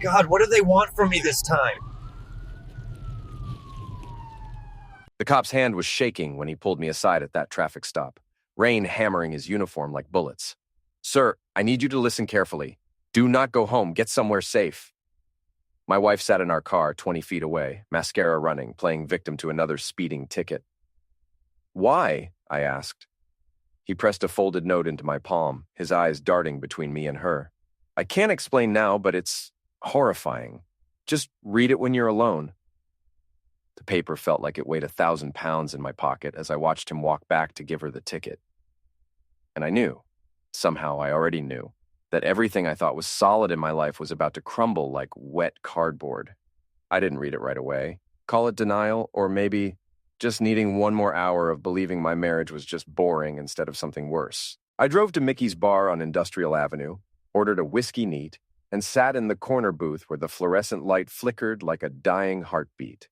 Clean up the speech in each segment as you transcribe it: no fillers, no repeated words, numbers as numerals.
God, what do they want from me this time? The cop's hand was shaking when he pulled me aside at that traffic stop, rain hammering his uniform like bullets. "Sir, I need you to listen carefully. Do not go home. Get somewhere safe." My wife sat in our car 20 feet away, mascara running, playing victim to another speeding ticket. "Why?" I asked. He pressed a folded note into my palm, his eyes darting between me and her. "I can't explain now, but it's horrifying. Just read it when you're alone." The paper felt like it weighed 1,000 pounds in my pocket as I watched him walk back to give her the ticket. And I knew, somehow I already knew, that everything I thought was solid in my life was about to crumble like wet cardboard. I didn't read it right away. Call it denial, or maybe just needing one more hour of believing my marriage was just boring instead of something worse. I drove to Mickey's Bar on Industrial Avenue, ordered a whiskey neat, and sat in the corner booth where the fluorescent light flickered like a dying heartbeat.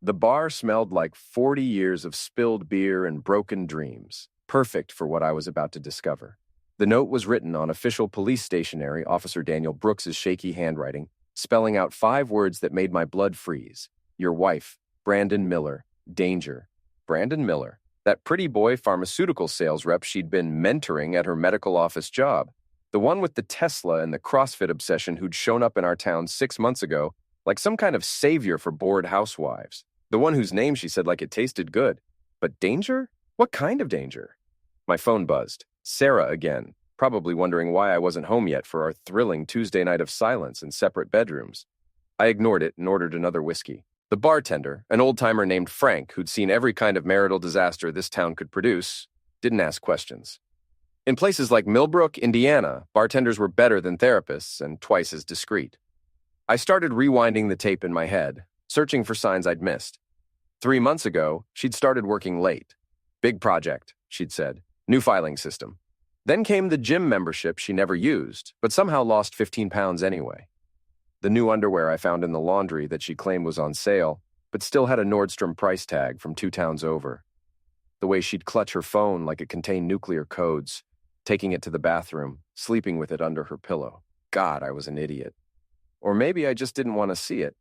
The bar smelled like 40 years of spilled beer and broken dreams, perfect for what I was about to discover. The note was written on official police stationery, Officer Daniel Brooks's shaky handwriting, spelling out 5 words that made my blood freeze. "Your wife, Brandon Miller. Danger." Brandon Miller, that pretty boy pharmaceutical sales rep she'd been mentoring at her medical office job. The one with the Tesla and the CrossFit obsession who'd shown up in our town 6 months ago like some kind of savior for bored housewives. The one whose name she said like it tasted good. But danger? What kind of danger? My phone buzzed. Sarah again, probably wondering why I wasn't home yet for our thrilling Tuesday night of silence in separate bedrooms. I ignored it and ordered another whiskey. The bartender, an old-timer named Frank who'd seen every kind of marital disaster this town could produce, didn't ask questions. In places like Millbrook, Indiana, bartenders were better than therapists and twice as discreet. I started rewinding the tape in my head, searching for signs I'd missed. 3 months ago, she'd started working late. "Big project," she'd said. "New filing system." Then came the gym membership she never used, but somehow lost 15 pounds anyway. The new underwear I found in the laundry that she claimed was on sale, but still had a Nordstrom price tag from 2 towns over. The way she'd clutch her phone like it contained nuclear codes, taking it to the bathroom, sleeping with it under her pillow. God, I was an idiot. Or maybe I just didn't want to see it.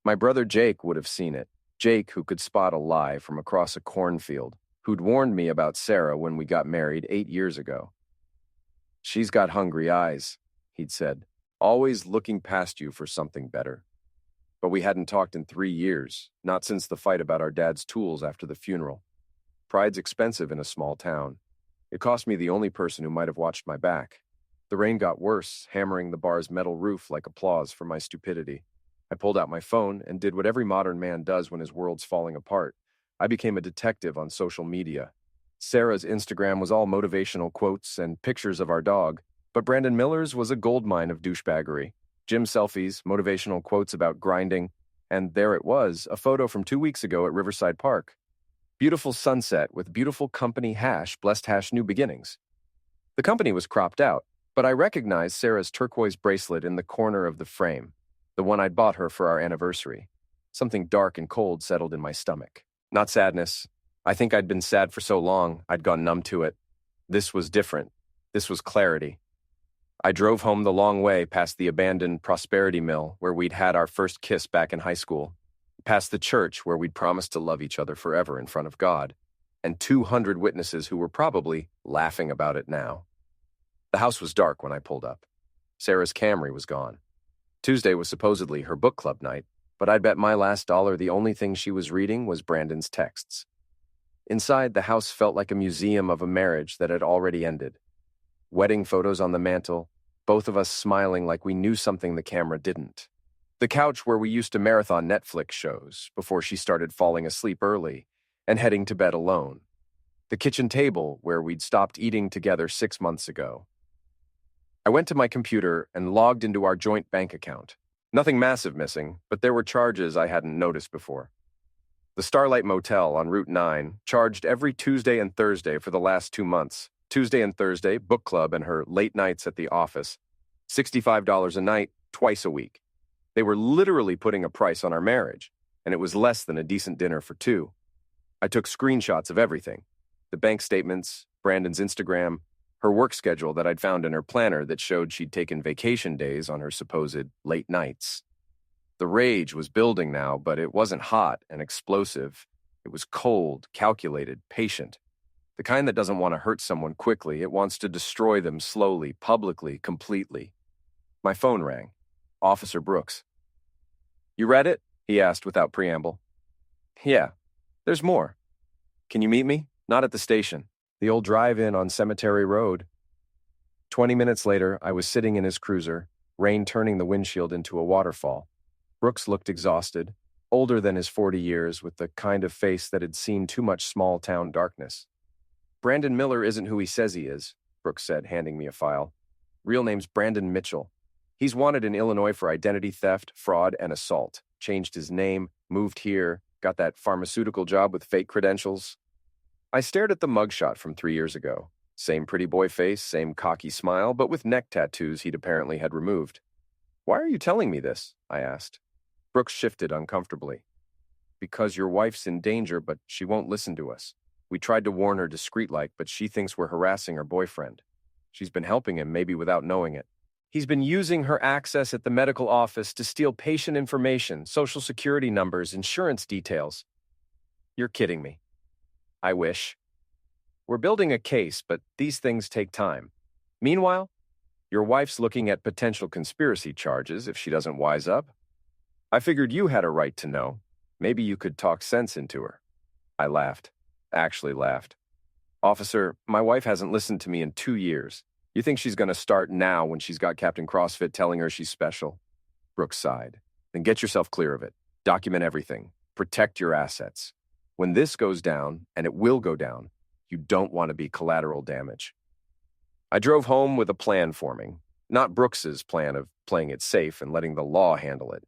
My brother Jake would have seen it. Jake, who could spot a lie from across a cornfield, who'd warned me about Sarah when we got married 8 years ago. "She's got hungry eyes," he'd said, "always looking past you for something better." But we hadn't talked in 3 years, not since the fight about our dad's tools after the funeral. Pride's expensive in a small town. It cost me the only person who might have watched my back. The rain got worse, hammering the bar's metal roof like applause for my stupidity. I pulled out my phone and did what every modern man does when his world's falling apart. I became a detective on social media. Sarah's Instagram was all motivational quotes and pictures of our dog, but Brandon Miller's was a goldmine of douchebaggery. Gym selfies, motivational quotes about grinding, and there it was, a photo from 2 weeks ago at Riverside Park. Beautiful sunset with beautiful company hash, blessed hash new beginnings. The company was cropped out, but I recognized Sarah's turquoise bracelet in the corner of the frame, the one I'd bought her for our anniversary. Something dark and cold settled in my stomach. Not sadness. I think I'd been sad for so long, I'd gone numb to it. This was different. This was clarity. I drove home the long way past the abandoned Prosperity Mill where we'd had our first kiss back in high school, past the church where we'd promised to love each other forever in front of God, and 200 witnesses who were probably laughing about it now. The house was dark when I pulled up. Sarah's Camry was gone. Tuesday was supposedly her book club night, but I'd bet my last dollar the only thing she was reading was Brandon's texts. Inside, the house felt like a museum of a marriage that had already ended. Wedding photos on the mantel, both of us smiling like we knew something the camera didn't. The couch where we used to marathon Netflix shows before she started falling asleep early and heading to bed alone. The kitchen table where we'd stopped eating together 6 months ago. I went to my computer and logged into our joint bank account. Nothing massive missing, but there were charges I hadn't noticed before. The Starlight Motel on Route 9 charged every Tuesday and Thursday for the last 2 months. Tuesday and Thursday, book club and her late nights at the office. $65 a night, twice a week. They were literally putting a price on our marriage, and it was less than a decent dinner for 2. I took screenshots of everything. The bank statements, Brandon's Instagram, Her work schedule that I'd found in her planner that showed she'd taken vacation days on her supposed late nights. The rage was building now, but it wasn't hot and explosive. It was cold, calculated, patient. The kind that doesn't want to hurt someone quickly, it wants to destroy them slowly, publicly, completely. My phone rang. Officer Brooks. "You read it?" he asked without preamble. "Yeah. There's more. Can you meet me? Not at the station. The old drive-in on Cemetery Road." 20 minutes later, I was sitting in his cruiser, rain turning the windshield into a waterfall. Brooks looked exhausted, older than his 40 years, with the kind of face that had seen too much small-town darkness. "Brandon Miller isn't who he says he is," Brooks said, handing me a file. "Real name's Brandon Mitchell. He's wanted in Illinois for identity theft, fraud, and assault. Changed his name, moved here, got that pharmaceutical job with fake credentials." I stared at the mugshot from 3 years ago. Same pretty boy face, same cocky smile, but with neck tattoos he'd apparently had removed. "Why are you telling me this?" I asked. Brooks shifted uncomfortably. "Because your wife's in danger, but she won't listen to us. We tried to warn her discreet-like, but she thinks we're harassing her boyfriend. She's been helping him, maybe without knowing it. He's been using her access at the medical office to steal patient information, social security numbers, insurance details." "You're kidding me." "I wish. We're building a case, but these things take time. Meanwhile, your wife's looking at potential conspiracy charges if she doesn't wise up. I figured you had a right to know. Maybe you could talk sense into her." I laughed. Actually laughed. "Officer, my wife hasn't listened to me in 2 years. You think she's going to start now when she's got Captain CrossFit telling her she's special?" Brooks sighed. "Then get yourself clear of it. Document everything. Protect your assets. When this goes down, and it will go down, you don't want to be collateral damage." I drove home with a plan forming. Not Brooks's plan of playing it safe and letting the law handle it.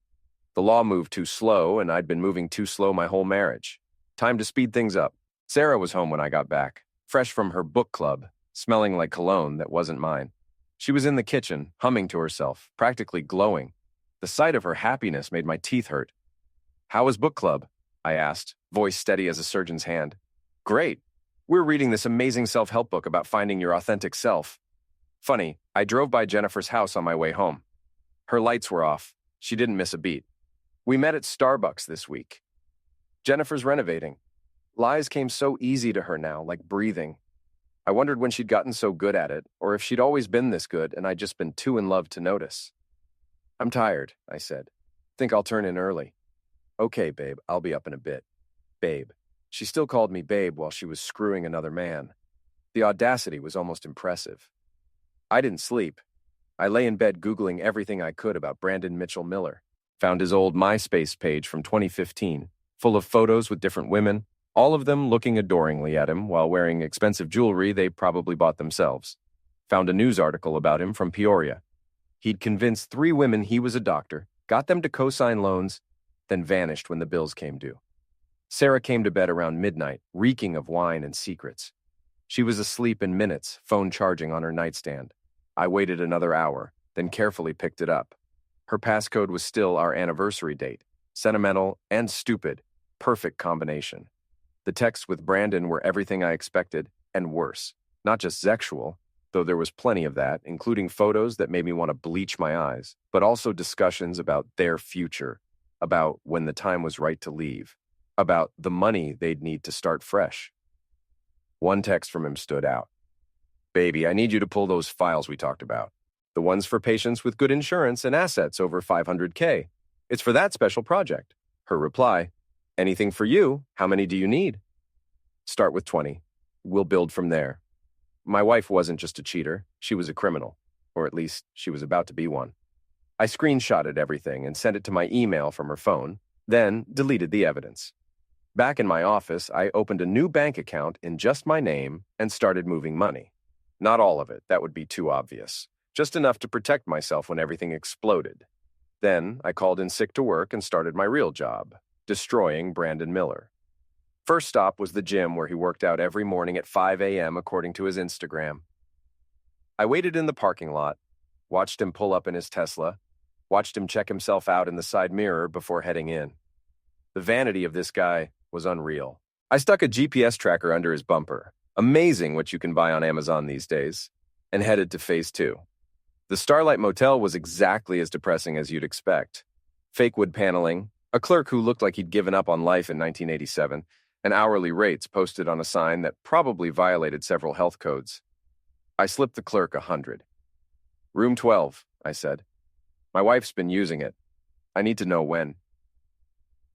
The law moved too slow, and I'd been moving too slow my whole marriage. Time to speed things up. Sarah was home when I got back, fresh from her book club, smelling like cologne that wasn't mine. She was in the kitchen, humming to herself, practically glowing. The sight of her happiness made my teeth hurt. "How was book club?" I asked, voice steady as a surgeon's hand. "Great. We're reading this amazing self-help book about finding your authentic self." Funny, I drove by Jennifer's house on my way home. Her lights were off. She didn't miss a beat. We met at Starbucks this week. Jennifer's renovating. Lies came so easy to her now, like breathing. I wondered when she'd gotten so good at it, or if she'd always been this good and I'd just been too in love to notice. "I'm tired," I said. "Think I'll turn in early." "Okay, babe, I'll be up in a bit." Babe. She still called me babe while she was screwing another man. The audacity was almost impressive. I didn't sleep. I lay in bed Googling everything I could about Brandon Mitchell Miller. Found his old MySpace page from 2015, full of photos with different women, all of them looking adoringly at him while wearing expensive jewelry they probably bought themselves. Found a news article about him from Peoria. He'd convinced 3 women he was a doctor, got them to co-sign loans, then vanished when the bills came due. Sarah came to bed around midnight, reeking of wine and secrets. She was asleep in minutes, phone charging on her nightstand. I waited another hour, then carefully picked it up. Her passcode was still our anniversary date. Sentimental and stupid. Perfect combination. The texts with Brandon were everything I expected, and worse. Not just sexual, though there was plenty of that, including photos that made me want to bleach my eyes, but also discussions about their future, about when the time was right to leave, about the money they'd need to start fresh. One text from him stood out. "Baby, I need you to pull those files we talked about. The ones for patients with good insurance and assets over $500K. It's for that special project." Her reply, "Anything for you? How many do you need?" "Start with 20. We'll build from there." My wife wasn't just a cheater. She was a criminal. Or at least, she was about to be one. I screenshotted everything and sent it to my email from her phone, then deleted the evidence. Back in my office, I opened a new bank account in just my name and started moving money. Not all of it, that would be too obvious. Just enough to protect myself when everything exploded. Then I called in sick to work and started my real job, destroying Brandon Miller. First stop was the gym where he worked out every morning at 5 a.m. according to his Instagram. I waited in the parking lot, watched him pull up in his Tesla, watched him check himself out in the side mirror before heading in. The vanity of this guy was unreal. I stuck a GPS tracker under his bumper. Amazing what you can buy on Amazon these days. and headed to phase 2. The Starlight Motel was exactly as depressing as you'd expect. Fake wood paneling, a clerk who looked like he'd given up on life in 1987, and hourly rates posted on a sign that probably violated several health codes. I slipped the clerk 100. Room 12, I said. My wife's been using it. I need to know when.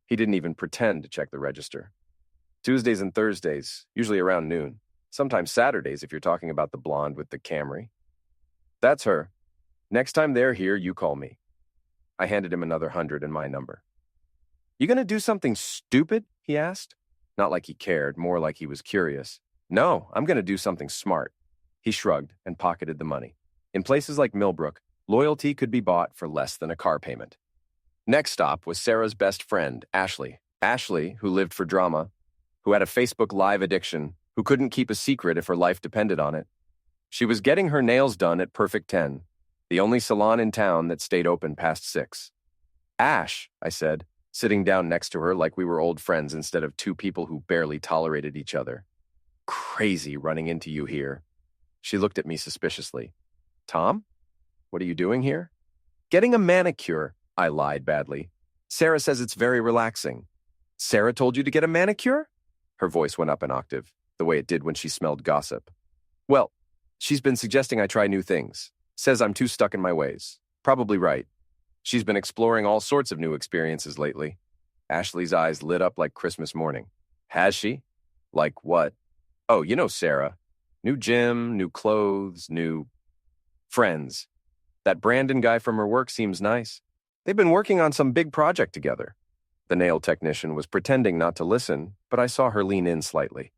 He didn't even pretend to check the register. Tuesdays and Thursdays, usually around noon. Sometimes Saturdays if you're talking about the blonde with the Camry. That's her. Next time they're here, you call me. I handed him another 100 and my number. You gonna do something stupid? He asked. Not like he cared, more like he was curious. No, I'm gonna do something smart. He shrugged and pocketed the money. In places like Millbrook, loyalty could be bought for less than a car payment. Next stop was Sarah's best friend, Ashley. Ashley, who lived for drama, who had a Facebook Live addiction, who couldn't keep a secret if her life depended on it. She was getting her nails done at Perfect 10, the only salon in town that stayed open past 6. Ash, I said, sitting down next to her like we were old friends instead of two people who barely tolerated each other. Crazy running into you here. She looked at me suspiciously. Tom? What are you doing here? Getting a manicure, I lied badly. Sarah says it's very relaxing. Sarah told you to get a manicure? Her voice went up an octave, the way it did when she smelled gossip. Well, she's been suggesting I try new things. Says I'm too stuck in my ways. Probably right. She's been exploring all sorts of new experiences lately. Ashley's eyes lit up like Christmas morning. Has she? Like what? Oh, you know Sarah. New gym, new clothes, new friends. That Brandon guy from her work seems nice. They've been working on some big project together. The nail technician was pretending not to listen, but I saw her lean in slightly.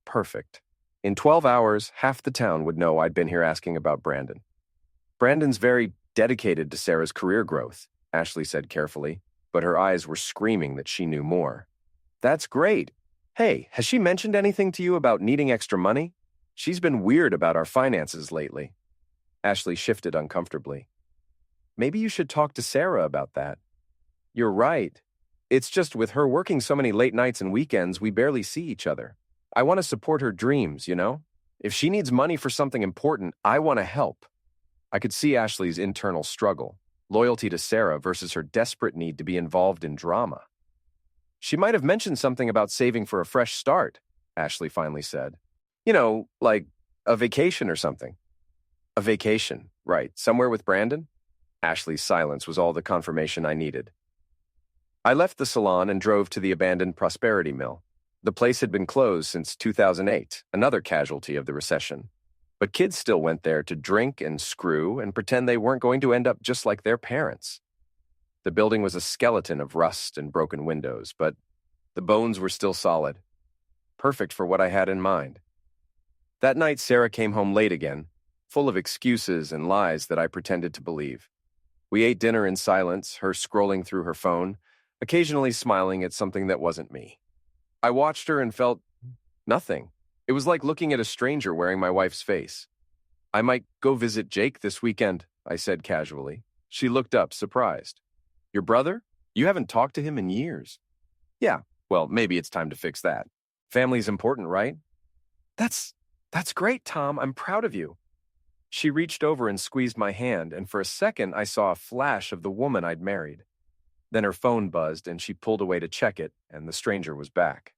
Perfect. In 12 hours, half the town would know I'd been here asking about Brandon. Brandon's very dedicated to Sarah's career growth, Ashley said carefully, but her eyes were screaming that she knew more. That's great. Hey, has she mentioned anything to you about needing extra money? She's been weird about our finances lately. Ashley shifted uncomfortably. Maybe you should talk to Sarah about that. You're right. It's just with her working so many late nights and weekends, we barely see each other. I want to support her dreams, you know? If she needs money for something important, I want to help. I could see Ashley's internal struggle, loyalty to Sarah versus her desperate need to be involved in drama. She might have mentioned something about saving for a fresh start, Ashley finally said. You know, like a vacation or something. A vacation, right, somewhere with Brandon? Ashley's silence was all the confirmation I needed. I left the salon and drove to the abandoned Prosperity Mill. The place had been closed since 2008, another casualty of the recession. But kids still went there to drink and screw and pretend they weren't going to end up just like their parents. The building was a skeleton of rust and broken windows, but the bones were still solid. Perfect for what I had in mind. That night, Sarah came home late again, full of excuses and lies that I pretended to believe. We ate dinner in silence, her scrolling through her phone, occasionally smiling at something that wasn't me. I watched her and felt nothing. It was like looking at a stranger wearing my wife's face. I might go visit Jake this weekend, I said casually. She looked up, surprised. Your brother? You haven't talked to him in years. Yeah, well, maybe it's time to fix that. Family's important, right? That's great, Tom. I'm proud of you. She reached over and squeezed my hand, and for a second I saw a flash of the woman I'd married. Then her phone buzzed, and she pulled away to check it, and the stranger was back.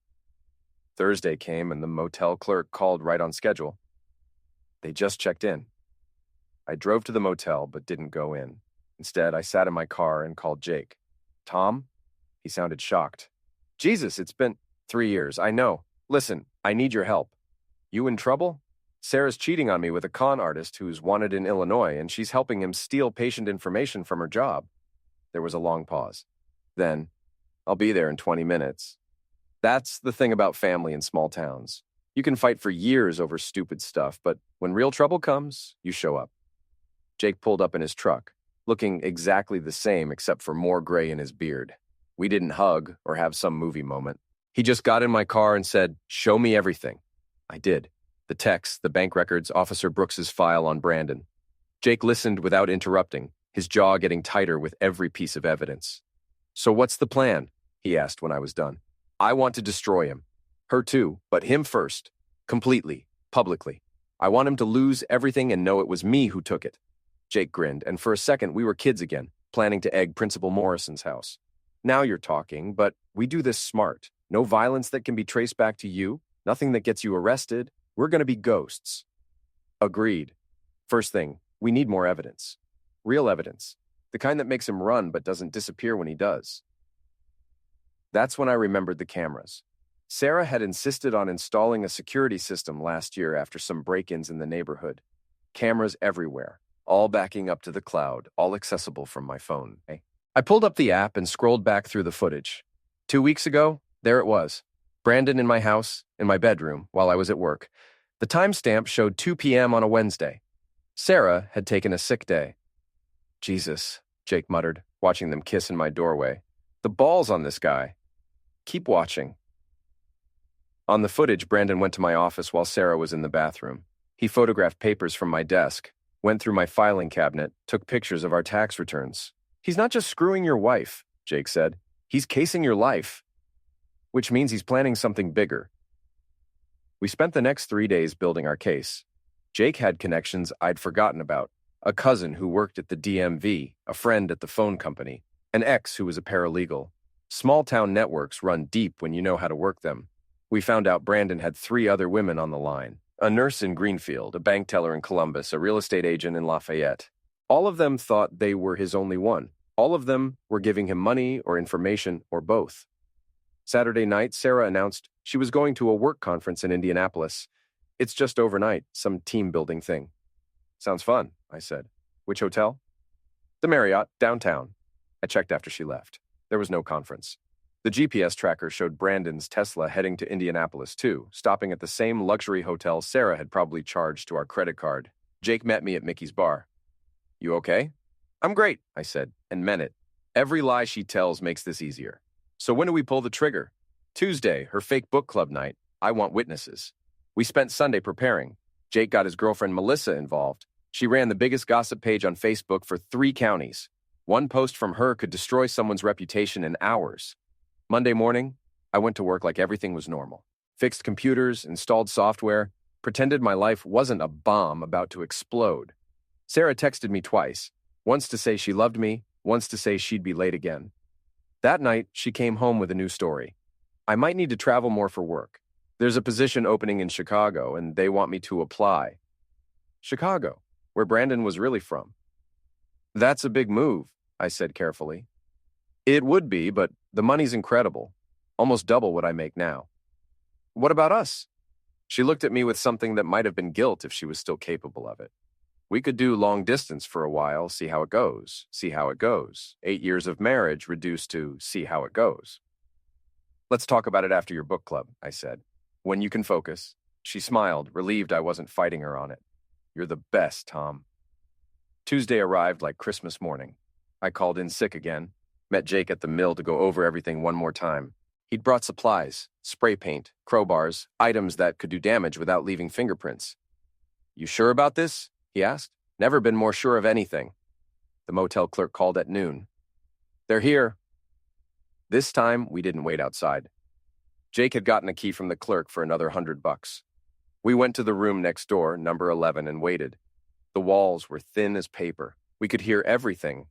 Thursday came, and the motel clerk called right on schedule. They just checked in. I drove to the motel, but didn't go in. Instead, I sat in my car and called Jake. Tom? He sounded shocked. Jesus, it's been 3 years, I know. Listen, I need your help. You in trouble? Sarah's cheating on me with a con artist who's wanted in Illinois, and she's helping him steal patient information from her job. There was a long pause. Then, I'll be there in 20 minutes. That's the thing about family in small towns. You can fight for years over stupid stuff, but when real trouble comes, you show up. Jake pulled up in his truck, looking exactly the same except for more gray in his beard. We didn't hug or have some movie moment. He just got in my car and said, "Show me everything." I did. The texts, the bank records, Officer Brooks's file on Brandon. Jake listened without interrupting, his jaw getting tighter with every piece of evidence. So what's the plan? He asked when I was done. I want to destroy him. Her too, but him first. Completely. Publicly. I want him to lose everything and know it was me who took it. Jake grinned, and for a second we were kids again, planning to egg Principal Morrison's house. Now you're talking, but we do this smart. No violence that can be traced back to you, nothing that gets you arrested. We're going to be ghosts. Agreed. First thing, we need more evidence. Real evidence. The kind that makes him run but doesn't disappear when he does. That's when I remembered the cameras. Sarah had insisted on installing a security system last year after some break-ins in the neighborhood. Cameras everywhere, all backing up to the cloud, all accessible from my phone. I pulled up the app and scrolled back through the footage. 2 weeks ago, there it was. Brandon in my house, in my bedroom, while I was at work. The timestamp showed 2 p.m. on a Wednesday. Sarah had taken a sick day. Jesus, Jake muttered, watching them kiss in my doorway. The balls on this guy. Keep watching. On the footage, Brandon went to my office while Sarah was in the bathroom. He photographed papers from my desk, went through my filing cabinet, took pictures of our tax returns. He's not just screwing your wife, Jake said. He's casing your life. Which means he's planning something bigger. We spent the next 3 days building our case. Jake had connections I'd forgotten about. A cousin who worked at the DMV, a friend at the phone company, an ex who was a paralegal. Small-town networks run deep when you know how to work them. We found out Brandon had 3 other women on the line. A nurse in Greenfield, a bank teller in Columbus, a real estate agent in Lafayette. All of them thought they were his only one. All of them were giving him money or information or both. Saturday night, Sarah announced she was going to a work conference in Indianapolis. It's just overnight, some team-building thing. Sounds fun, I said. Which hotel? The Marriott, downtown. I checked after she left. There was no conference. The GPS tracker showed Brandon's Tesla heading to Indianapolis too, stopping at the same luxury hotel Sarah had probably charged to our credit card. Jake met me at Mickey's bar. You okay? I'm great, I said, and meant it. Every lie she tells makes this easier. So when do we pull the trigger? Tuesday, her fake book club night. I want witnesses. We spent Sunday preparing. Jake got his girlfriend Melissa involved. She ran the biggest gossip page on Facebook for 3 counties. One post from her could destroy someone's reputation in hours. Monday morning, I went to work like everything was normal. Fixed computers, installed software, pretended my life wasn't a bomb about to explode. Sarah texted me twice, once to say she loved me, once to say she'd be late again. That night, she came home with a new story. I might need to travel more for work. There's a position opening in Chicago, and they want me to apply. Chicago, where Brandon was really from. That's a big move, I said carefully. It would be, but the money's incredible. Almost double what I make now. What about us? She looked at me with something that might have been guilt if she was still capable of it. We could do long distance for a while, see how it goes, see how it goes. 8 years of marriage reduced to see how it goes. Let's talk about it after your book club, I said. When you can focus. She smiled, relieved I wasn't fighting her on it. You're the best, Tom. Tuesday arrived like Christmas morning. I called in sick again, met Jake at the mill to go over everything one more time. He'd brought supplies, spray paint, crowbars, items that could do damage without leaving fingerprints. You sure about this? He asked. Never been more sure of anything. The motel clerk called at noon. They're here. This time, we didn't wait outside. Jake had gotten a key from the clerk for another $100. We went to the room next door, number 11, and waited. The walls were thin as paper. We could hear everything.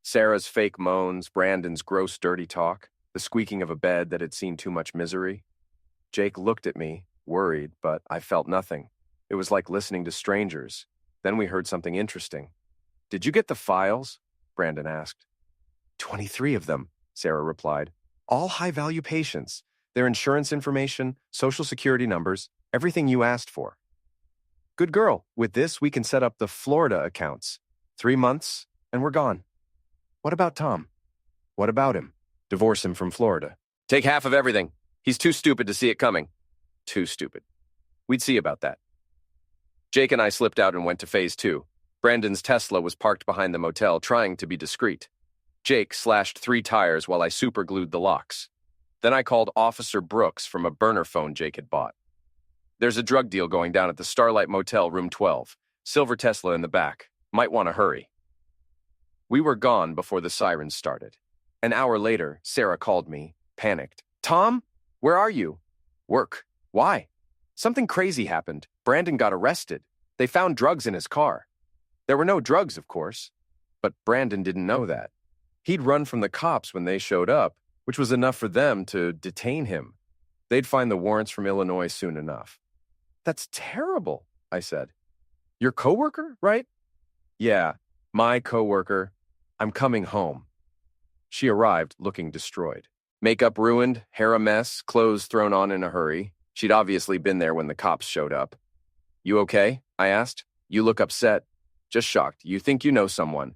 Sarah's fake moans, Brandon's gross, dirty talk, the squeaking of a bed that had seen too much misery. Jake looked at me, worried, but I felt nothing. It was like listening to strangers. Then we heard something interesting. Did you get the files? Brandon asked. 23 of them, Sarah replied. All high-value patients. Their insurance information, social security numbers, everything you asked for. Good girl. With this, we can set up the Florida accounts. 3 months, and we're gone. What about Tom? What about him? Divorce him from Florida. Take half of everything. He's too stupid to see it coming. Too stupid. We'd see about that. Jake and I slipped out and went to phase 2. Brandon's Tesla was parked behind the motel, trying to be discreet. Jake slashed 3 tires while I superglued the locks. Then I called Officer Brooks from a burner phone Jake had bought. There's a drug deal going down at the Starlight Motel, room 12. Silver Tesla in the back. Might want to hurry. We were gone before the sirens started. An hour later, Sarah called me, panicked. Tom, where are you? Work. Why? Something crazy happened. Brandon got arrested. They found drugs in his car. There were no drugs, of course, but Brandon didn't know that. He'd run from the cops when they showed up, which was enough for them to detain him. They'd find the warrants from Illinois soon enough. That's terrible, I said. Your coworker, right? Yeah, my coworker. I'm coming home. She arrived looking destroyed. Makeup ruined, hair a mess, clothes thrown on in a hurry. She'd obviously been there when the cops showed up. You okay? I asked. You look upset. Just shocked. You think you know someone.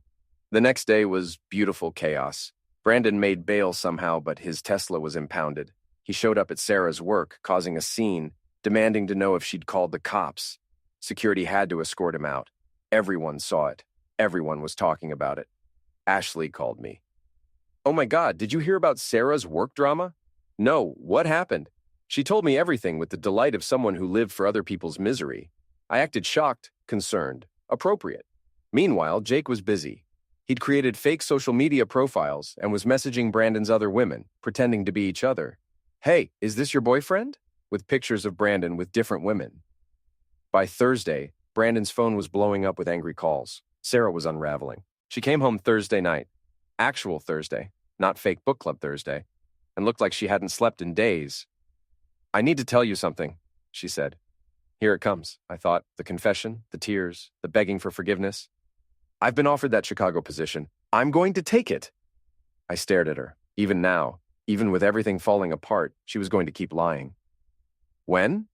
The next day was beautiful chaos. Brandon made bail somehow, but his Tesla was impounded. He showed up at Sarah's work, causing a scene, demanding to know if she'd called the cops. Security had to escort him out. Everyone saw it. Everyone was talking about it. Ashley called me. Oh my God, did you hear about Sarah's work drama? No, what happened? She told me everything with the delight of someone who lived for other people's misery. I acted shocked, concerned, appropriate. Meanwhile, Jake was busy. He'd created fake social media profiles and was messaging Brandon's other women, pretending to be each other. Hey, is this your boyfriend? With pictures of Brandon with different women. By Thursday, Brandon's phone was blowing up with angry calls. Sarah was unraveling. She came home Thursday night. Actual Thursday, not fake book club Thursday, and looked like she hadn't slept in days. I need to tell you something, she said. Here it comes, I thought, the confession, the tears, the begging for forgiveness. I've been offered that Chicago position. I'm going to take it. I stared at her. Even now, even with everything falling apart, she was going to keep lying. When?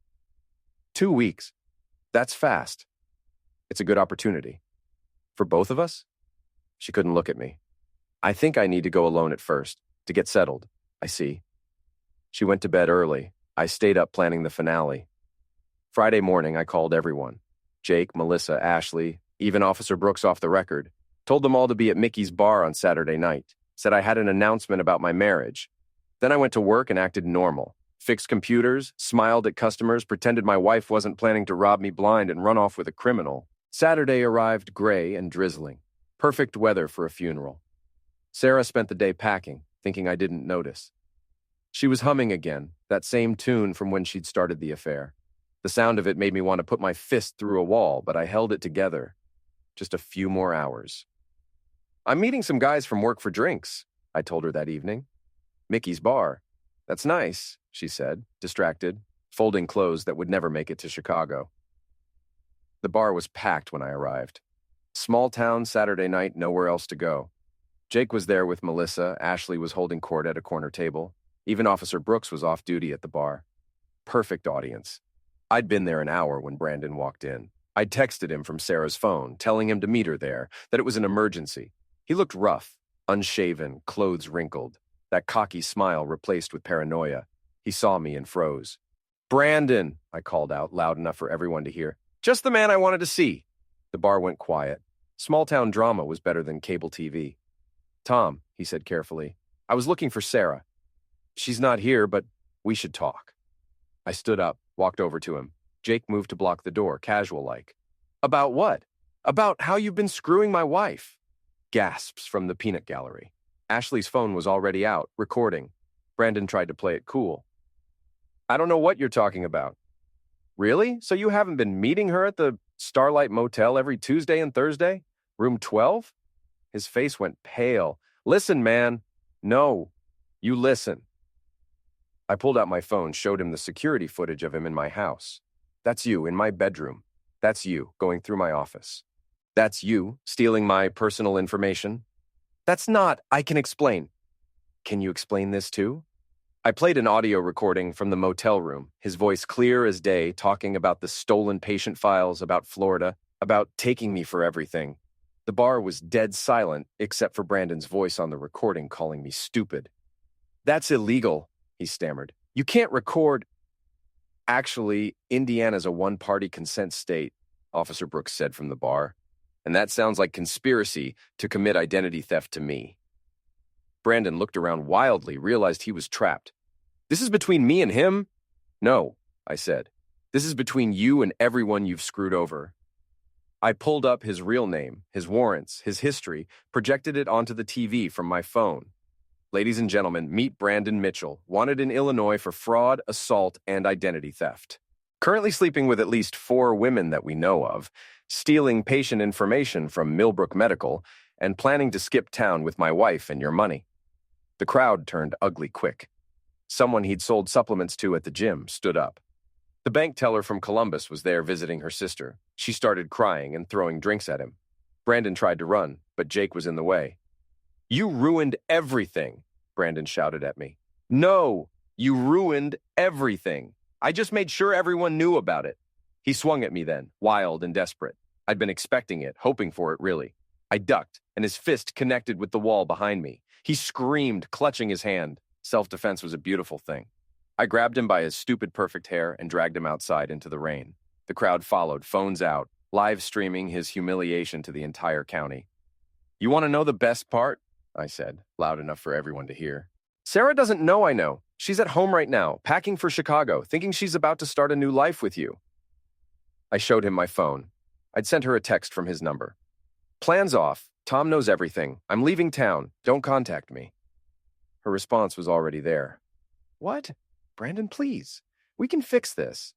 2 weeks. That's fast. It's a good opportunity. For both of us? She couldn't look at me. I think I need to go alone at first, to get settled. I see. She went to bed early. I stayed up planning the finale. Friday morning, I called everyone. Jake, Melissa, Ashley, even Officer Brooks off the record. Told them all to be at Mickey's bar on Saturday night. Said I had an announcement about my marriage. Then I went to work and acted normal. Fixed computers, smiled at customers, pretended my wife wasn't planning to rob me blind and run off with a criminal. Saturday arrived gray and drizzling. Perfect weather for a funeral. Sarah spent the day packing, thinking I didn't notice. She was humming again, that same tune from when she'd started the affair. The sound of it made me want to put my fist through a wall, but I held it together. Just a few more hours. I'm meeting some guys from work for drinks, I told her that evening. Mickey's bar. That's nice, she said, distracted, folding clothes that would never make it to Chicago. The bar was packed when I arrived. Small town Saturday night, nowhere else to go. Jake was there with Melissa, Ashley was holding court at a corner table. Even Officer Brooks was off duty at the bar. Perfect audience. I'd been there an hour when Brandon walked in. I'd texted him from Sarah's phone, telling him to meet her there, that it was an emergency. He looked rough, unshaven, clothes wrinkled, that cocky smile replaced with paranoia. He saw me and froze. Brandon, I called out, loud enough for everyone to hear. Just the man I wanted to see. The bar went quiet. Small-town drama was better than cable TV. Tom, he said carefully, I was looking for Sarah. She's not here, but we should talk. I stood up, walked over to him. Jake moved to block the door, casual-like. About what? About how you've been screwing my wife. Gasps from the peanut gallery. Ashley's phone was already out, recording. Brandon tried to play it cool. I don't know what you're talking about. Really? So you haven't been meeting her at the Starlight Motel every Tuesday and Thursday? Room 12? His face went pale. Listen, man. No. You listen. I pulled out my phone, showed him the security footage of him in my house. That's you, in my bedroom. That's you, going through my office. That's you, stealing my personal information. That's not. I can explain. Can you explain this too? I played an audio recording from the motel room, his voice clear as day, talking about the stolen patient files, about Florida, about taking me for everything. The bar was dead silent, except for Brandon's voice on the recording calling me stupid. That's illegal, he stammered. You can't record. Actually, Indiana's a one-party consent state, Officer Brooks said from the bar. And that sounds like conspiracy to commit identity theft to me. Brandon looked around wildly, realized he was trapped. This is between me and him? No, I said. This is between you and everyone you've screwed over. I pulled up his real name, his warrants, his history, projected it onto the TV from my phone. Ladies and gentlemen, meet Brandon Mitchell, wanted in Illinois for fraud, assault, and identity theft. Currently sleeping with at least 4 women that we know of, stealing patient information from Millbrook Medical, and planning to skip town with my wife and your money. The crowd turned ugly quick. Someone he'd sold supplements to at the gym stood up. The bank teller from Columbus was there visiting her sister. She started crying and throwing drinks at him. Brandon tried to run, but Jake was in the way. "You ruined everything," Brandon shouted at me. "No, you ruined everything. I just made sure everyone knew about it." He swung at me then, wild and desperate. I'd been expecting it, hoping for it really. I ducked, and his fist connected with the wall behind me. He screamed, clutching his hand. Self-defense was a beautiful thing. I grabbed him by his stupid perfect hair and dragged him outside into the rain. The crowd followed, phones out, live streaming his humiliation to the entire county. "You want to know the best part?" I said, loud enough for everyone to hear. "Sarah doesn't know I know. She's at home right now, packing for Chicago, thinking she's about to start a new life with you." I showed him my phone. I'd sent her a text from his number. "Plans off. Tom knows everything. I'm leaving town. Don't contact me." Her response was already there. "What? Brandon, please. We can fix this."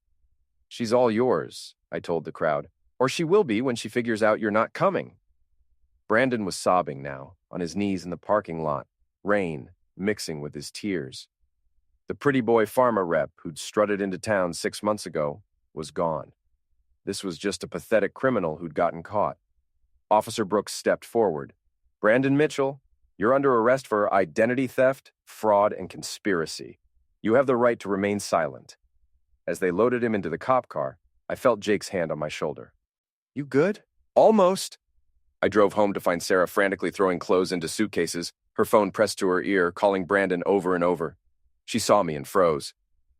"She's all yours," I told the crowd. "Or she will be when she figures out you're not coming." Brandon was sobbing now, on his knees in the parking lot, rain mixing with his tears. The pretty boy pharma rep who'd strutted into town 6 months ago was gone. This was just a pathetic criminal who'd gotten caught. Officer Brooks stepped forward. "Brandon Mitchell, you're under arrest for identity theft, fraud, and conspiracy. You have the right to remain silent." As they loaded him into the cop car, I felt Jake's hand on my shoulder. "You good?" "Almost." I drove home to find Sarah frantically throwing clothes into suitcases, her phone pressed to her ear, calling Brandon over and over. She saw me and froze.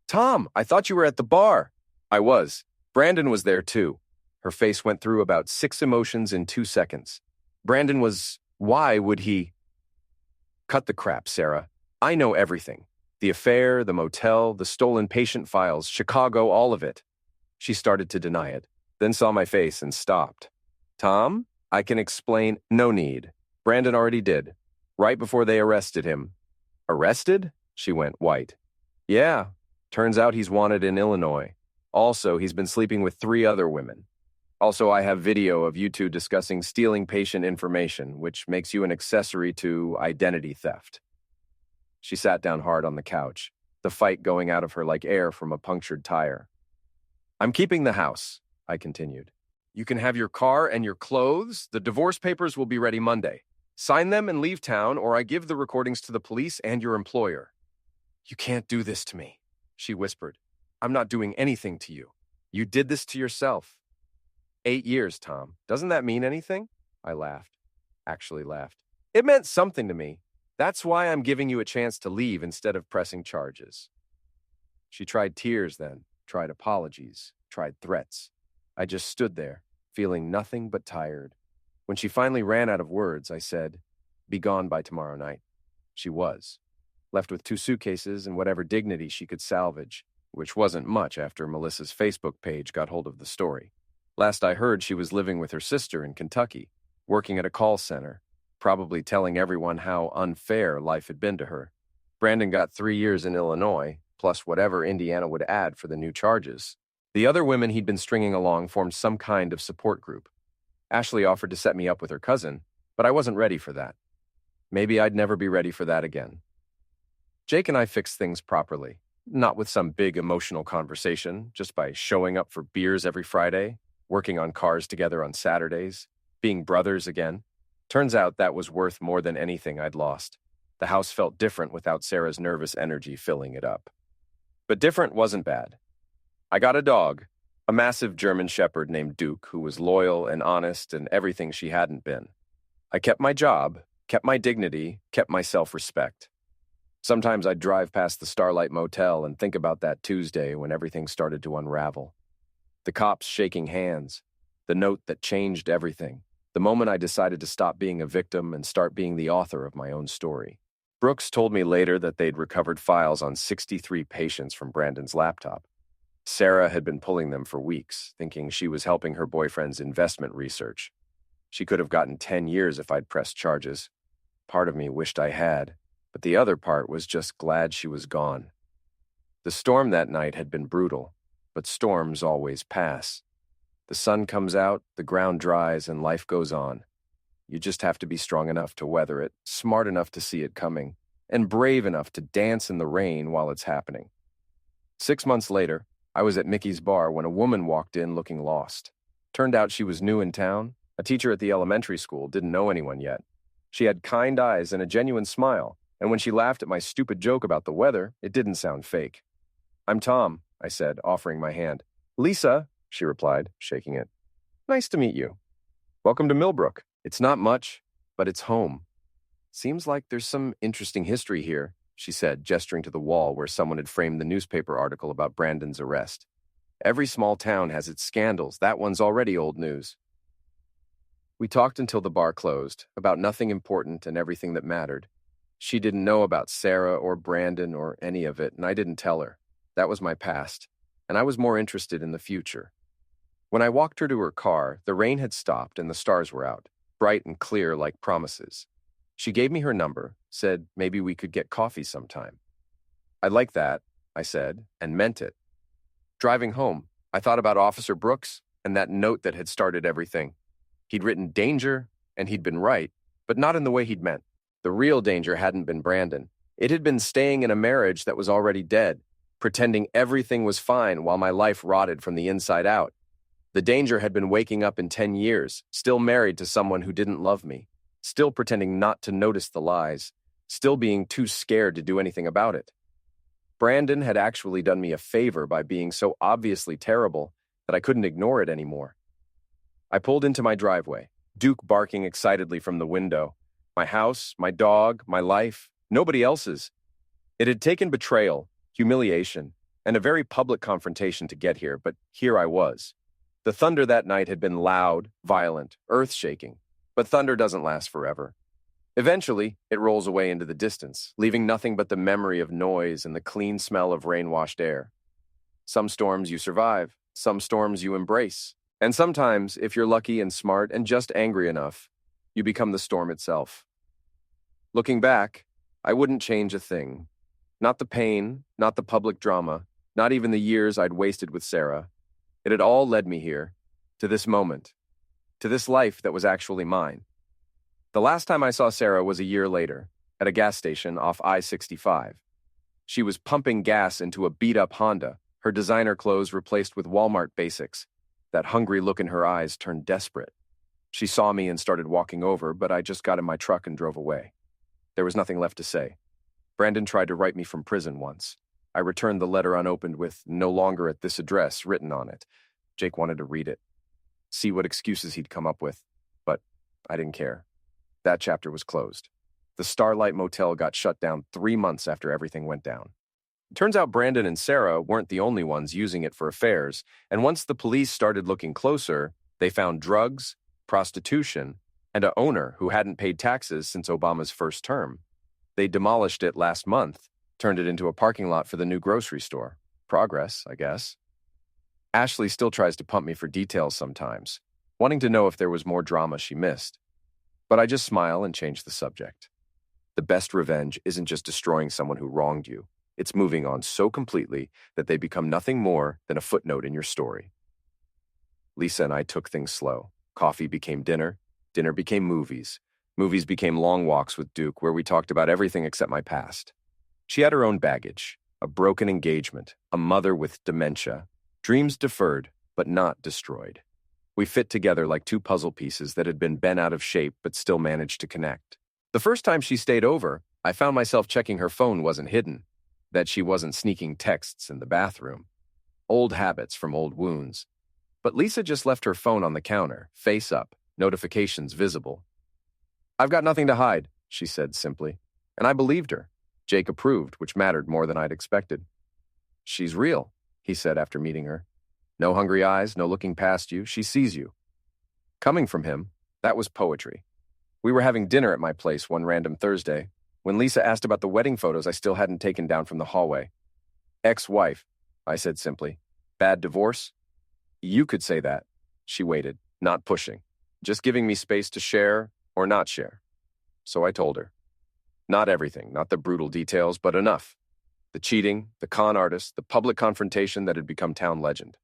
"Tom, I thought you were at the bar." I was. Brandon was there too. Her face went through about 6 emotions in 2 seconds. Brandon was... Why would he... "Cut the crap, Sarah. I know everything. The affair, the motel, the stolen patient files, Chicago, all of it." She started to deny it, then saw my face and stopped. "Tom, I can explain." "No need. Brandon already did. Right before they arrested him." "Arrested?" She went white. "Yeah. Turns out he's wanted in Illinois. Also, he's been sleeping with 3 other women. Also, I have video of you two discussing stealing patient information, which makes you an accessory to identity theft." She sat down hard on the couch, the fight going out of her like air from a punctured tire. "I'm keeping the house," I continued. "You can have your car and your clothes. The divorce papers will be ready Monday. Sign them and leave town, or I give the recordings to the police and your employer." "You can't do this to me," she whispered. "I'm not doing anything to you. You did this to yourself." 8 years, Tom. Doesn't that mean anything?" I laughed. Actually laughed. "It meant something to me. That's why I'm giving you a chance to leave instead of pressing charges." She tried tears then, tried apologies, tried threats. I just stood there, feeling nothing but tired. When she finally ran out of words, I said, "Be gone by tomorrow night." She was, left with 2 suitcases and whatever dignity she could salvage, which wasn't much after Melissa's Facebook page got hold of the story. Last I heard, she was living with her sister in Kentucky, working at a call center, probably telling everyone how unfair life had been to her. Brandon got 3 years in Illinois, plus whatever Indiana would add for the new charges. The other women he'd been stringing along formed some kind of support group. Ashley offered to set me up with her cousin, but I wasn't ready for that. Maybe I'd never be ready for that again. Jake and I fixed things properly, not with some big emotional conversation, just by showing up for beers every Friday, working on cars together on Saturdays, being brothers again. Turns out that was worth more than anything I'd lost. The house felt different without Sarah's nervous energy filling it up. But different wasn't bad. I got a dog, a massive German shepherd named Duke, who was loyal and honest and everything she hadn't been. I kept my job, kept my dignity, kept my self-respect. Sometimes I'd drive past the Starlight Motel and think about that Tuesday when everything started to unravel. The cops shaking hands, the note that changed everything, the moment I decided to stop being a victim and start being the author of my own story. Brooks told me later that they'd recovered files on 63 patients from Brandon's laptop. Sarah had been pulling them for weeks, thinking she was helping her boyfriend's investment research. She could have gotten 10 years if I'd pressed charges. Part of me wished I had, but the other part was just glad she was gone. The storm that night had been brutal. but storms always pass. The sun comes out, the ground dries, and life goes on. You just have to be strong enough to weather it, smart enough to see it coming, and brave enough to dance in the rain while it's happening. 6 months later, I was at Mickey's bar when a woman walked in looking lost. Turned out she was new in town, a teacher at the elementary school, didn't know anyone yet. She had kind eyes and a genuine smile, and when she laughed at my stupid joke about the weather, it didn't sound fake. "I'm Tom," I said, offering my hand. "Lisa," she replied, shaking it. "Nice to meet you. Welcome to Millbrook. It's not much, but it's home." "Seems like there's some interesting history here," she said, gesturing to the wall where someone had framed the newspaper article about Brandon's arrest. "Every small town has its scandals. That one's already old news." We talked until the bar closed, about nothing important and everything that mattered. She didn't know about Sarah or Brandon or any of it, and I didn't tell her. That was my past, and I was more interested in the future. When I walked her to her car, the rain had stopped and the stars were out, bright and clear like promises. She gave me her number, said maybe we could get coffee sometime. "I'd like that," I said, and meant it. Driving home, I thought about Officer Brooks and that note that had started everything. He'd written danger, and he'd been right, but not in the way he'd meant. The real danger hadn't been Brandon. It had been staying in a marriage that was already dead, pretending everything was fine while my life rotted from the inside out. The danger had been waking up in 10 years, still married to someone who didn't love me, still pretending not to notice the lies, still being too scared to do anything about it. Brandon had actually done me a favor by being so obviously terrible that I couldn't ignore it anymore. I pulled into my driveway, Duke barking excitedly from the window. My house, my dog, my life, nobody else's. It had taken betrayal, humiliation, and a very public confrontation to get here, but here I was. The thunder that night had been loud, violent, earth-shaking, but thunder doesn't last forever. Eventually, it rolls away into the distance, leaving nothing but the memory of noise and the clean smell of rain-washed air. Some storms you survive, some storms you embrace, and sometimes, if you're lucky and smart and just angry enough, you become the storm itself. Looking back, I wouldn't change a thing. Not the pain, not the public drama, not even the years I'd wasted with Sarah. It had all led me here, to this moment, to this life that was actually mine. The last time I saw Sarah was a year later, at a gas station off I-65. She was pumping gas into a beat-up Honda, her designer clothes replaced with Walmart basics. That hungry look in her eyes turned desperate. She saw me and started walking over, but I just got in my truck and drove away. There was nothing left to say. Brandon tried to write me from prison once. I returned the letter unopened with "no longer at this address" written on it. Jake wanted to read it, see what excuses he'd come up with, but I didn't care. That chapter was closed. The Starlight Motel got shut down 3 months after everything went down. Turns out Brandon and Sarah weren't the only ones using it for affairs, and once the police started looking closer, they found drugs, prostitution, and an owner who hadn't paid taxes since Obama's first term. They demolished it last month, turned it into a parking lot for the new grocery store. Progress, I guess. Ashley still tries to pump me for details sometimes, wanting to know if there was more drama she missed. But I just smile and change the subject. The best revenge isn't just destroying someone who wronged you. It's moving on so completely that they become nothing more than a footnote in your story. Lisa and I took things slow. Coffee became dinner. Dinner became movies. Movies became long walks with Duke where we talked about everything except my past. She had her own baggage, a broken engagement, a mother with dementia, dreams deferred but not destroyed. We fit together like two puzzle pieces that had been bent out of shape but still managed to connect. The first time she stayed over, I found myself checking her phone wasn't hidden, that she wasn't sneaking texts in the bathroom. Old habits from old wounds. But Lisa just left her phone on the counter, face up, notifications visible. "I've got nothing to hide," she said simply. And I believed her. Jake approved, which mattered more than I'd expected. "She's real," he said after meeting her. "No hungry eyes, no looking past you. She sees you." Coming from him, that was poetry. We were having dinner at my place one random Thursday, when Lisa asked about the wedding photos I still hadn't taken down from the hallway. "Ex-wife," I said simply. "Bad divorce?" "You could say that." She waited, not pushing, just giving me space to share or not share. So I told her. Not everything, not the brutal details, but enough. The cheating, the con artist, the public confrontation that had become town legend.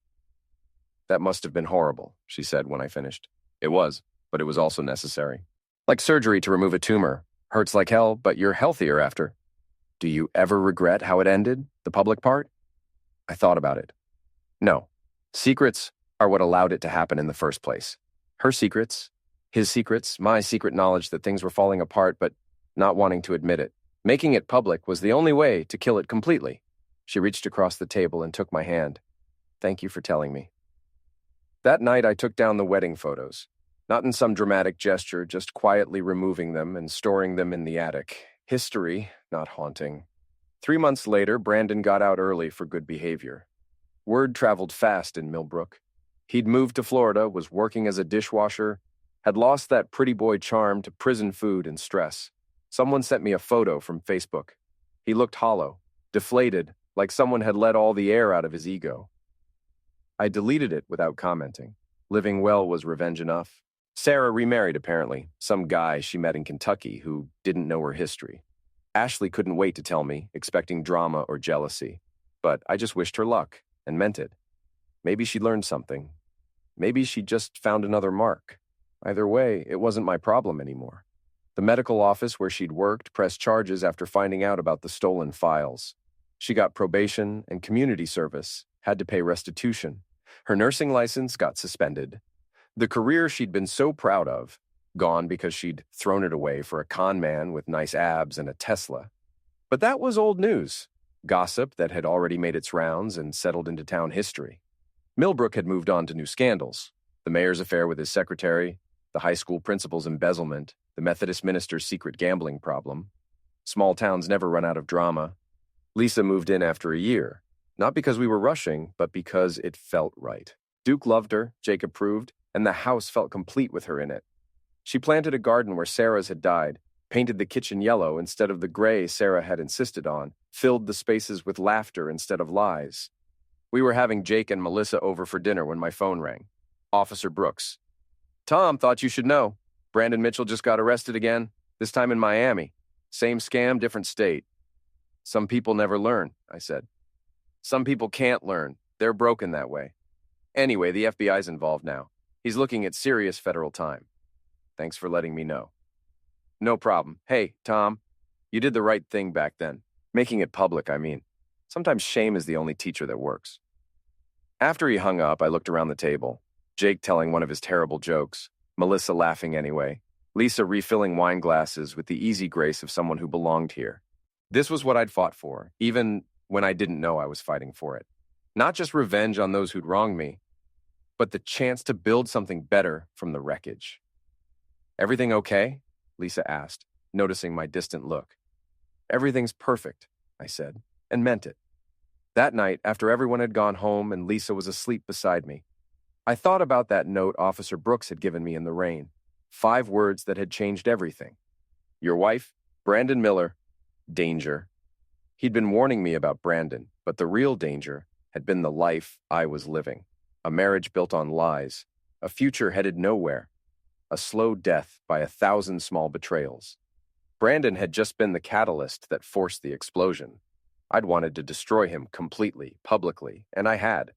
That must have been horrible, she said when I finished. It was, but it was also necessary. Like surgery to remove a tumor. Hurts like hell, but you're healthier after. Do you ever regret how it ended, the public part? I thought about it. No. Secrets are what allowed it to happen in the first place. Her secrets, his secrets, my secret knowledge that things were falling apart, but not wanting to admit it. Making it public was the only way to kill it completely. She reached across the table and took my hand. Thank you for telling me. That night, I took down the wedding photos. Not in some dramatic gesture, just quietly removing them and storing them in the attic. History, not haunting. 3 months later, Brandon got out early for good behavior. Word traveled fast in Millbrook. He'd moved to Florida, was working as a dishwasher, had lost that pretty boy charm to prison food and stress. Someone sent me a photo from Facebook. He looked hollow, deflated, like someone had let all the air out of his ego. I deleted it without commenting. Living well was revenge enough. Sarah remarried, apparently, some guy she met in Kentucky who didn't know her history. Ashley couldn't wait to tell me, expecting drama or jealousy. But I just wished her luck, and meant it. Maybe she learned something. Maybe she just found another mark. Either way, it wasn't my problem anymore. The medical office where she'd worked pressed charges after finding out about the stolen files. She got probation and community service, had to pay restitution. Her nursing license got suspended. The career she'd been so proud of, gone because she'd thrown it away for a con man with nice abs and a Tesla. But that was old news, gossip that had already made its rounds and settled into town history. Millbrook had moved on to new scandals. The mayor's affair with his secretary, the high school principal's embezzlement, the Methodist minister's secret gambling problem. Small towns never run out of drama. Lisa moved in after a year, not because we were rushing, but because it felt right. Duke loved her, Jake approved, and the house felt complete with her in it. She planted a garden where Sarah's had died, painted the kitchen yellow instead of the gray Sarah had insisted on, filled the spaces with laughter instead of lies. We were having Jake and Melissa over for dinner when my phone rang. Officer Brooks. Tom, thought you should know. Brandon Mitchell just got arrested again, this time in Miami. Same scam, different state. Some people never learn, I said. Some people can't learn. They're broken that way. Anyway, the FBI's involved now. He's looking at serious federal time. Thanks for letting me know. No problem. Hey, Tom, you did the right thing back then. Making it public, I mean. Sometimes shame is the only teacher that works. After he hung up, I looked around the table. Jake telling one of his terrible jokes, Melissa laughing anyway, Lisa refilling wine glasses with the easy grace of someone who belonged here. This was what I'd fought for, even when I didn't know I was fighting for it. Not just revenge on those who'd wronged me, but the chance to build something better from the wreckage. Everything okay? Lisa asked, noticing my distant look. Everything's perfect, I said, and meant it. That night, after everyone had gone home and Lisa was asleep beside me, I thought about that note Officer Brooks had given me in the rain. 5 words that had changed everything. Your wife, Brandon Miller, danger. He'd been warning me about Brandon, but the real danger had been the life I was living. A marriage built on lies, a future headed nowhere, a slow death by 1,000 small betrayals. Brandon had just been the catalyst that forced the explosion. I'd wanted to destroy him completely, publicly, and I had.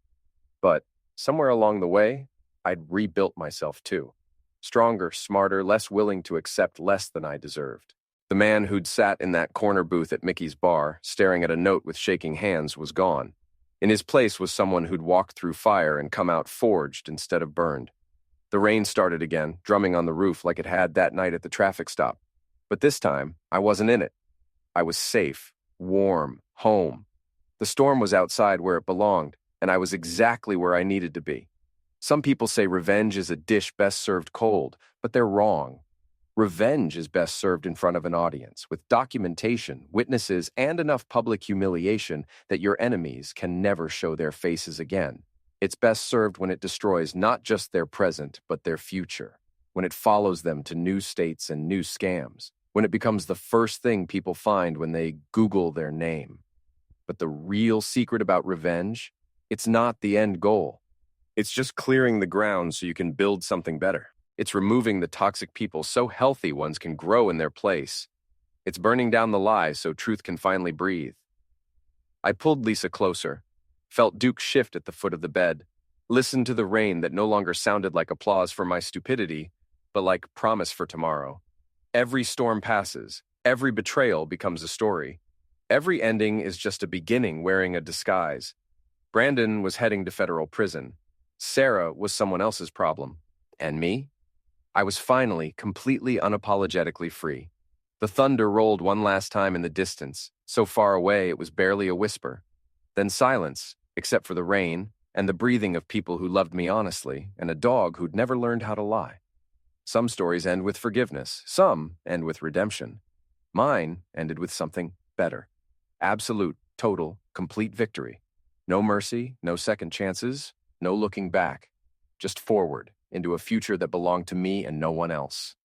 But somewhere along the way, I'd rebuilt myself too. Stronger, smarter, less willing to accept less than I deserved. The man who'd sat in that corner booth at Mickey's bar, staring at a note with shaking hands, was gone. In his place was someone who'd walked through fire and come out forged instead of burned. The rain started again, drumming on the roof like it had that night at the traffic stop. But this time, I wasn't in it. I was safe, warm, home. The storm was outside where it belonged, and I was exactly where I needed to be. Some people say revenge is a dish best served cold, but they're wrong. Revenge is best served in front of an audience, with documentation, witnesses, and enough public humiliation that your enemies can never show their faces again. It's best served when it destroys not just their present, but their future. When it follows them to new states and new scams. When it becomes the first thing people find when they Google their name. But the real secret about revenge, it's not the end goal. It's just clearing the ground so you can build something better. It's removing the toxic people so healthy ones can grow in their place. It's burning down the lies so truth can finally breathe. I pulled Lisa closer, felt Duke shift at the foot of the bed, listened to the rain that no longer sounded like applause for my stupidity, but like promise for tomorrow. Every storm passes, every betrayal becomes a story. Every ending is just a beginning wearing a disguise. Brandon was heading to federal prison. Sarah was someone else's problem. And me? I was finally, completely unapologetically free. The thunder rolled one last time in the distance, so far away it was barely a whisper. Then silence, except for the rain and the breathing of people who loved me honestly, and a dog who'd never learned how to lie. Some stories end with forgiveness, some end with redemption. Mine ended with something better. Absolute, total, complete victory. No mercy, no second chances, no looking back. Just forward, into a future that belonged to me and no one else.